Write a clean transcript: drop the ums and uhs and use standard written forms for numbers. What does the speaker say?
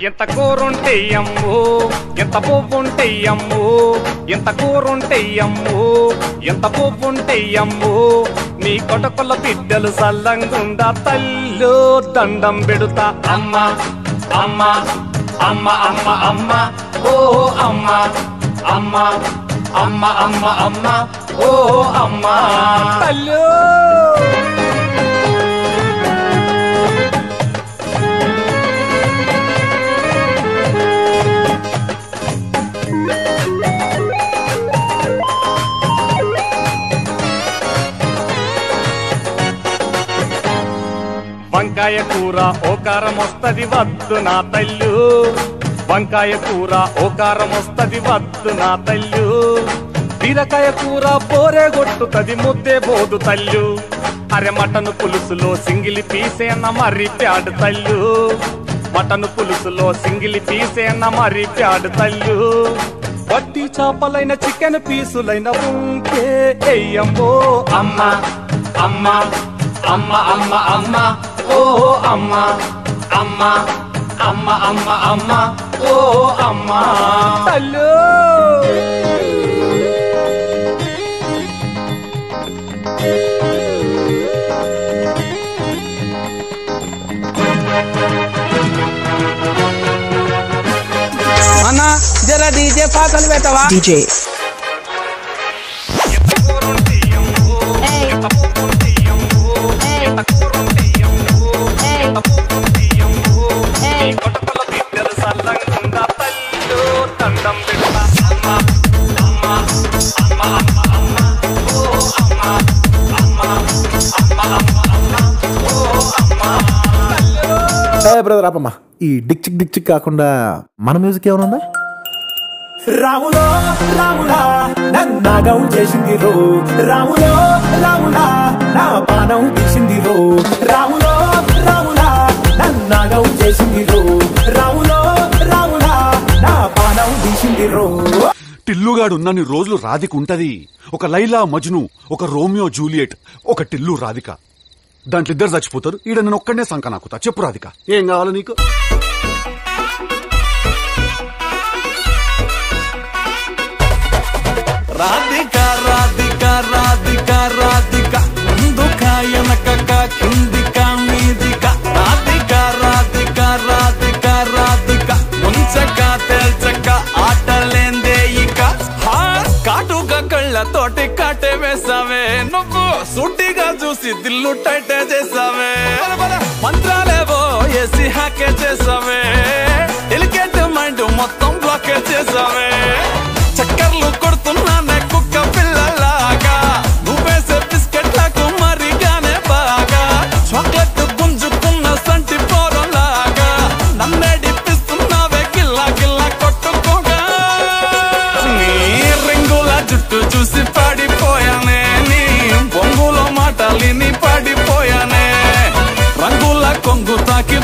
ఎంత కూరుంటే అమ్ము ఎంత పువ్వుంటే అమ్ము ఎంత కూరుంటే అమ్ము ఎంత పువ్వుంటే అమ్ము నీ కొటకొల బిడ్డలు సల్లంగుండా తల్లు దండం పెడుతా అమ్మ అమ్మ అమ్మ అమ్మ అమ్మ ఓ అమ్మ అమ్మ అమ్మ అమ్మ అమ్మ ఓ అమ్మ తల్లు వంకాయ కూర ఓకారం వస్తది వద్దు నా తల్లు వంకాయ కూర ఓకారం వస్తది వద్దు నా తల్లు బీరకాయ కూర పోరే కొట్టుతది ముద్దే బోదు తల్లు అరే మటను పులుసులో సింగిలి పీసేన మరి ప్యాడు తల్లు మటను పులుసులో సింగిలి పీసేన మరి ప్యాడు తల్లు వట్టి చేపలైన చికెన్ పీసులైన ఉంటే ఎయ్యమ్మో అమ్మ అమ్మ అమ్మ అమ్మ అమ్మ ఓ అమ్మ అమ్మ అమ్మ అమ్మ అమ్మ ఓ అమ్మ తల్లు అన్నా జరా డీజే పాటలు పెట్టవా డీజే బ్రదర్ ఆపమ్మా ఈ డిక్చిక్ డిక్చిక్ కాకుండా మన మ్యూజిక్ ఏమైనా ఉందా రాములో రాములా నన్నాగం చేసింది రో రాములో రాములా నా పానం తీసింది రో రాములో రాములా నన్నాగం చేసింది రో రాములో రాములా నా పానం తీసింది రో టిల్లుగాడు ఉన్నన్ని రోజులు రాధికుంటది ఒక లైలా మజ్ను ఒక రోమియో జూలియట్ ఒక టిల్లు రాధిక దాంట్లో ఇద్దరు చచ్చిపోతారు ఈడ నేను ఒక్కడనే సంక నాకుతా చెప్పు రాధిక ఏం కావాలి నీకు రాధిక రాధిక రాధిక రాధిక ముందుక వెనకక కిందిక మీదిక రాధిక రాధిక రాధిక రాధిక ముంచక తేల్చక ఆటలేందే ఇక కాటుక కళ్ళతోటి కాటే వేసావే నువ్వు సూటిగా చూసి దిల్లు టైటే చేసావే మంత్రాలేవో వేసి హ్యాకే చేసావే డెలికేట్ మైండ్ మొత్తం బ్లాకే చేసావే చక్కర్లు కొడుతున్నానే కుక్క పిల్లలాగా నువ్వేసే బిస్కెట్లకు మరిగానే బాగా చాక్లెట్ గుంజుకున్న సంటి పోరలాగా నన్నేడిపిస్తున్నావే గిల్లా గిల్లా కొట్టుకోగా నీ రింగుల జుట్టు చూసి పడిపోయానే నీ బొంగులో మాటలిని పడిపోయానే రంగుల కొంగు తాకి